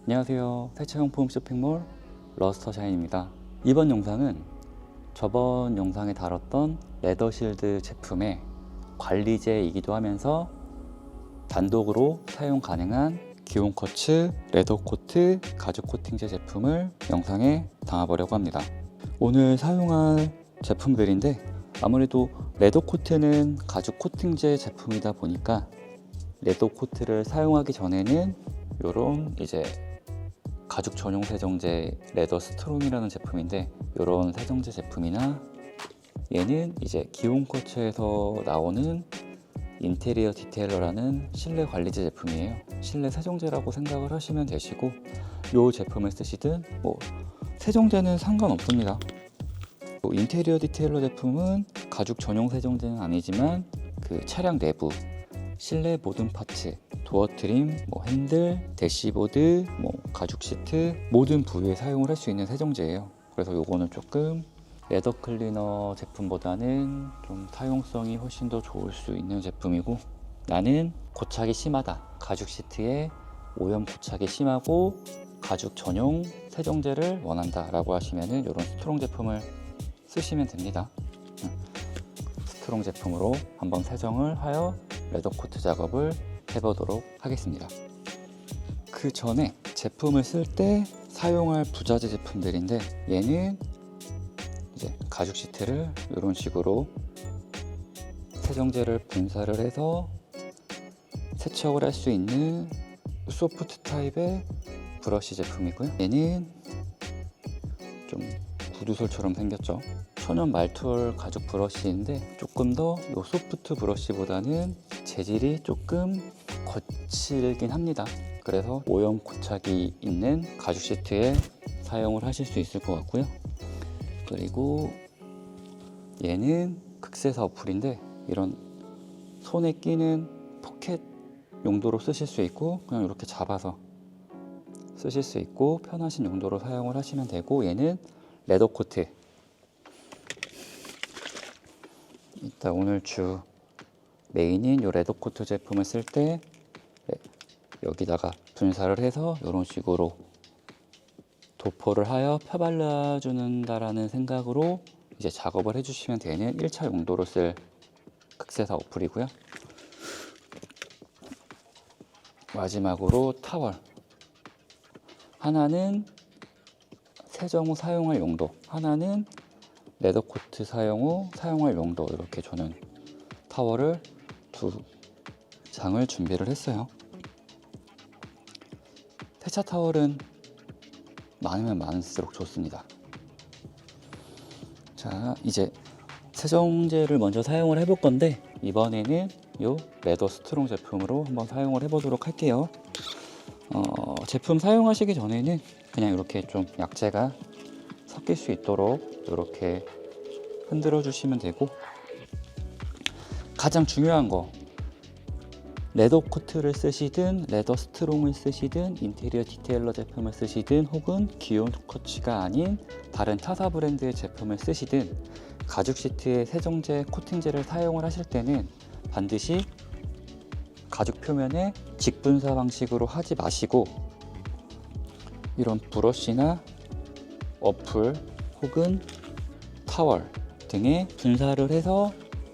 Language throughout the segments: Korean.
안녕하세요. 세차용품 쇼핑몰 러스터샤인입니다. 이번 영상은 저번 영상에 다뤘던 레더실드 제품의 관리제이기도 하면서 단독으로 사용 가능한 기온커츠 레더코트 가죽 코팅제 제품을 영상에 담아보려고 합니다. 오늘 사용할 제품들인데 아무래도 레더코트는 가죽 코팅제 제품이다 보니까 레더코트를 사용하기 전에는 이런 이제 가죽 전용 세정제 레더 스트롱이라는 제품인데 이런 세정제 제품이나 얘는 이제 기온커츠에서 나오는 인테리어 디테일러라는 실내 관리제 제품이에요. 실내 세정제라고 생각을 하시면 되시고 이 제품을 쓰시든 세정제는 상관없습니다. 인테리어 디테일러 제품은 가죽 전용 세정제는 아니지만 그 차량 내부 실내 모든 파츠, 도어 트림, 핸들, 대시보드, 가죽 시트 모든 부위에 사용을 할 수 있는 세정제예요. 그래서 요거는 조금 레더 클리너 제품보다는 좀 사용성이 훨씬 더 좋을 수 있는 제품이고, 나는 고착이 심하다, 가죽 시트에 오염 고착이 심하고 가죽 전용 세정제를 원한다 라고 하시면은 이런 스트롱 제품을 쓰시면 됩니다. 스트롱 제품으로 한번 세정을 하여 레더코트 작업을 해보도록 하겠습니다. 그 전에 제품을 쓸 때 사용할 부자재 제품들인데, 얘는 이제 가죽 시트를 이런 식으로 세정제를 분사를 해서 세척을 할 수 있는 소프트 타입의 브러쉬 제품이고요. 얘는 좀 구두솔처럼 생겼죠. 천연 말투얼 가죽 브러쉬인데 조금 더 이 소프트 브러쉬보다는 재질이 조금 거칠긴 합니다. 그래서 오염 고착이 있는 가죽 시트에 사용을 하실 수 있을 것 같고요. 그리고 얘는 극세사 어플인데 이런 손에 끼는 포켓 용도로 쓰실 수 있고, 그냥 이렇게 잡아서 쓰실 수 있고 편하신 용도로 사용을 하시면 되고, 얘는 레더 코트. 일단 오늘 주 메인인 이 레더 코트 제품을 쓸 때 여기다가 분사를 해서 이런 식으로 도포를 하여 펴발라 준다라는 생각으로 이제 작업을 해주시면 되는 1차 용도로 쓸 극세사 어플이고요. 마지막으로 타월. 하나는 세정 후 사용할 용도, 하나는 레더코트 사용 후 사용할 용도, 이렇게 저는 타월을 두 장을 준비를 했어요. 세차 타월은 많으면 많을수록 좋습니다. 자, 이제 세정제를 먼저 사용을 해볼 건데, 이번에는 이 레더 스트롱 제품으로 한번 사용을 해보도록 할게요. 제품 사용하시기 전에는 그냥 이렇게 좀 약재가 섞일 수 있도록 이렇게 흔들어 주시면 되고, 가장 중요한 거, 레더 코트를 쓰시든 레더 스트롱을 쓰시든 인테리어 디테일러 제품을 쓰시든 혹은 기온 커츠가 아닌 다른 타사 브랜드의 제품을 쓰시든 가죽 시트에 세정제 코팅제를 사용을 하실 때는 반드시 가죽 표면에 직분사 방식으로 하지 마시고 이런 브러쉬나 어플 혹은 타월 등에 분사를 해서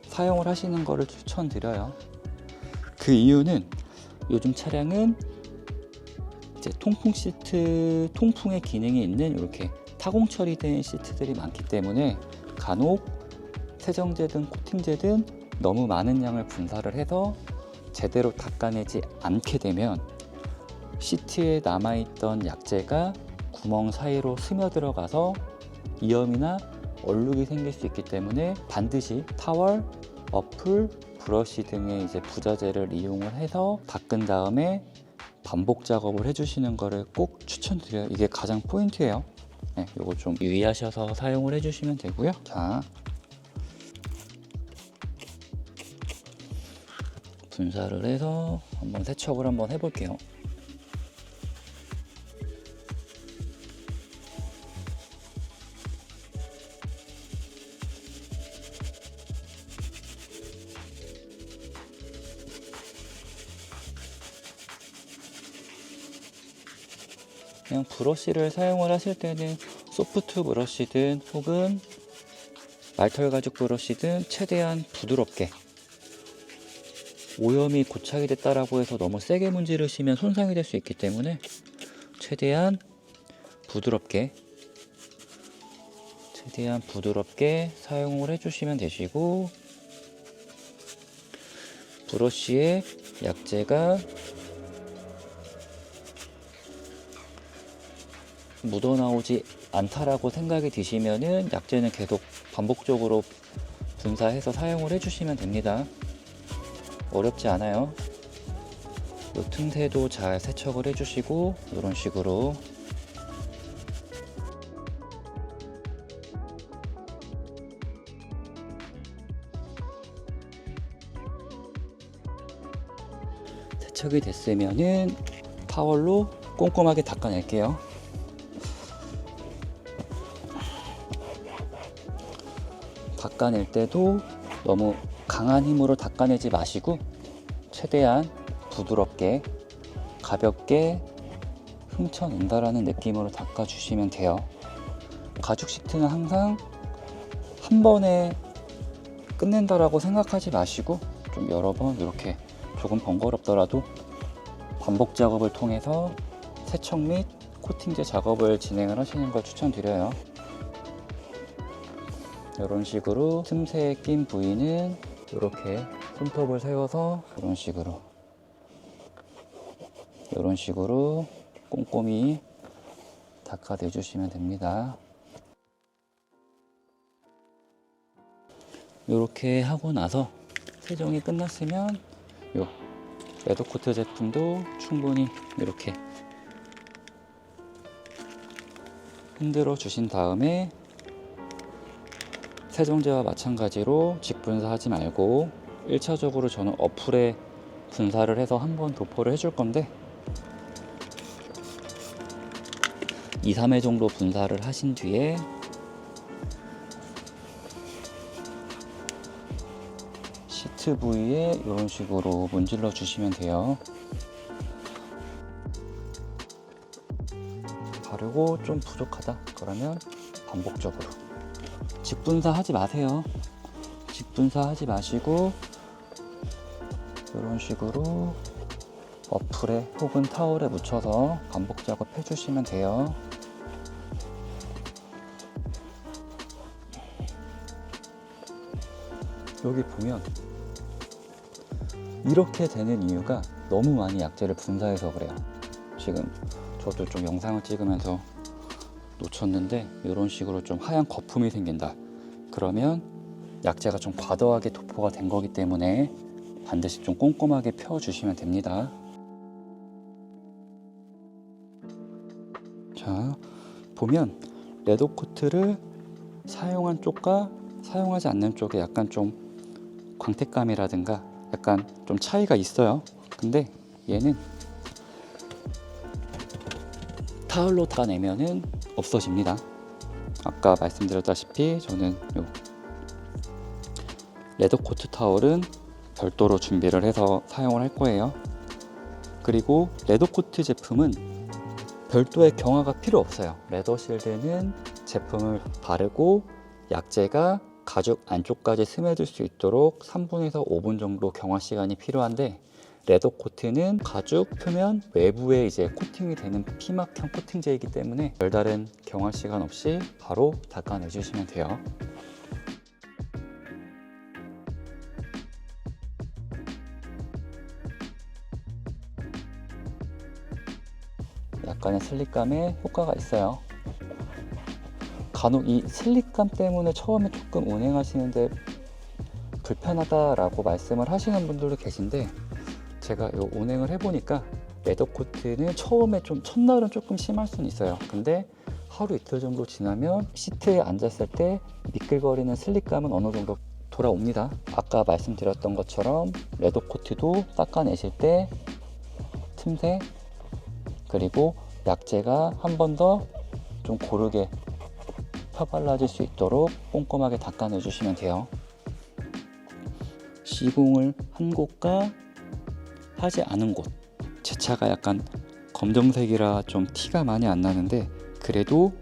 사용을 하시는 것을 추천드려요. 그 이유는 요즘 차량은 이제 통풍 시트, 통풍의 기능이 있는 이렇게 타공 처리된 시트들이 많기 때문에 간혹 세정제든 코팅제든 너무 많은 양을 분사를 해서 제대로 닦아내지 않게 되면 시트에 남아있던 약재가 구멍 사이로 스며들어가서 이염이나 얼룩이 생길 수 있기 때문에 반드시 타월, 어플, 브러쉬 등의 이제 부자재를 이용을 해서 닦은 다음에 반복 작업을 해주시는 것을 꼭 추천드려요. 이게 가장 포인트예요. 네, 이거 좀 유의하셔서 사용을 해주시면 되고요. 자, 분사를 해서 한번 세척을 한번 해볼게요. 그냥 브러쉬를 사용을 하실 때는 소프트 브러쉬든 혹은 말털 가죽 브러쉬든 최대한 부드럽게, 오염이 고착이 됐다라고 해서 너무 세게 문지르시면 손상이 될 수 있기 때문에 최대한 부드럽게 사용을 해주시면 되시고, 브러쉬에 약재가 묻어나오지 않다라고 생각이 드시면은 약재는 계속 반복적으로 분사해서 사용을 해주시면 됩니다. 어렵지 않아요. 이 틈새도 잘 세척을 해주시고, 이런 식으로 세척이 됐으면은 타월로 꼼꼼하게 닦아낼게요. 닦아낼 때도 너무 강한 힘으로 닦아내지 마시고 최대한 부드럽게 가볍게 훔쳐낸다라는 느낌으로 닦아주시면 돼요. 가죽 시트는 항상 한 번에 끝낸다라고 생각하지 마시고 좀 여러 번 이렇게 조금 번거롭더라도 반복 작업을 통해서 세척 및 코팅제 작업을 진행을 하시는 걸 추천드려요. 이런 식으로 틈새에 낀 부위는 이렇게 손톱을 세워서 이런 식으로 꼼꼼히 닦아내 주시면 됩니다. 이렇게 하고 나서 세정이 끝났으면 이 레더코트 제품도 충분히 이렇게 흔들어 주신 다음에 세정제와 마찬가지로 직분사하지 말고 1차적으로 저는 어플에 분사를 해서 한번 도포를 해줄 건데 2, 3회 정도 분사를 하신 뒤에 시트 부위에 이런 식으로 문질러 주시면 돼요. 바르고 좀 부족하다 그러면 반복적으로 직분사 하지 마세요. 직분사 하지 마시고 이런 식으로 어플에 혹은 타월에 묻혀서 반복 작업해 주시면 돼요. 여기 보면 이렇게 되는 이유가 너무 많이 약재를 분사해서 그래요. 지금 저도 좀 영상을 찍으면서 놓쳤는데 이런 식으로 좀 하얀 거품이 생긴다. 그러면 약재가 좀 과도하게 도포가 된 거기 때문에 반드시 좀 꼼꼼하게 펴주시면 됩니다. 자, 보면 레더코트를 사용한 쪽과 사용하지 않는 쪽에 약간 좀 광택감이라든가 약간 좀 차이가 있어요. 근데 얘는 타월로 닦아내면은 없어집니다. 아까 말씀드렸다시피 저는 요 레더코트 타월은 별도로 준비를 해서 사용을 할 거예요. 그리고 레더코트 제품은 별도의 경화가 필요 없어요. 레더실드는 제품을 바르고 약재가 가죽 안쪽까지 스며들 수 있도록 3분에서 5분 정도 경화 시간이 필요한데 레더코트는 가죽 표면 외부에 이제 코팅이 되는 피막형 코팅제이기 때문에 별다른 경화 시간 없이 바로 닦아내 주시면 돼요. 약간의 슬립감에 효과가 있어요. 간혹 이 슬립감 때문에 처음에 조금 운행하시는데 불편하다라고 말씀을 하시는 분들도 계신데 제가 요 운행을 해보니까 레더코트는 처음에 좀 첫날은 조금 심할 수는 있어요. 근데 하루 이틀 정도 지나면 시트에 앉았을 때 미끌거리는 슬립감은 어느 정도 돌아옵니다. 아까 말씀드렸던 것처럼 레더코트도 닦아내실 때 틈새 그리고 약재가 한 번 더 좀 고르게 펴발라질 수 있도록 꼼꼼하게 닦아내 주시면 돼요. 시공을 한 곳과 하지 않은 곳, 제 차가 약간 검정색이라 좀 티가 많이 안 나는데, 그래도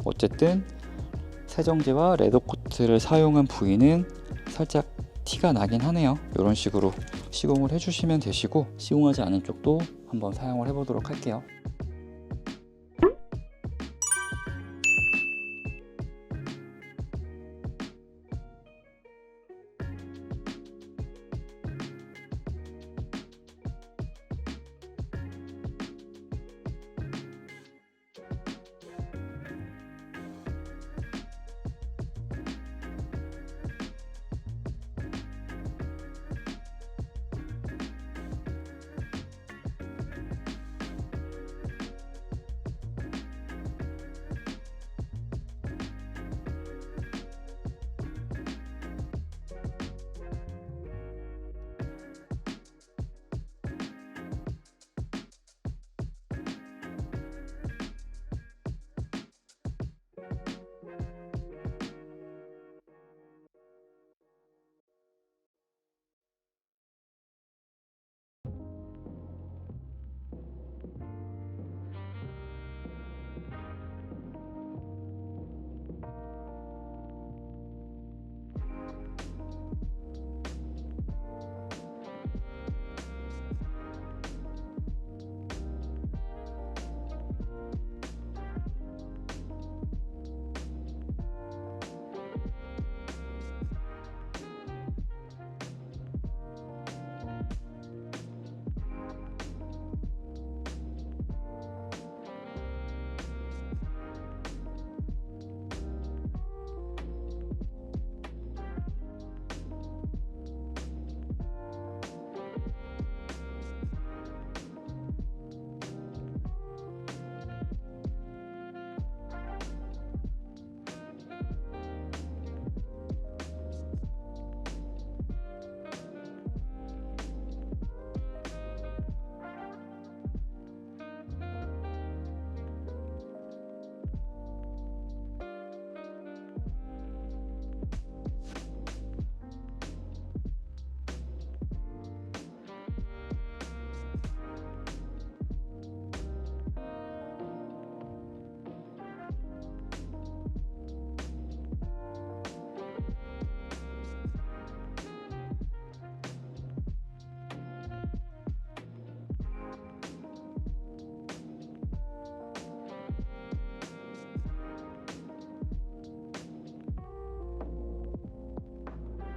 어쨌든 세정제와 레더코트를 사용한 부위는 살짝 티가 나긴 하네요. 이런 식으로 시공을 해주시면 되시고, 시공하지 않은 쪽도 한번 사용을 해보도록 할게요.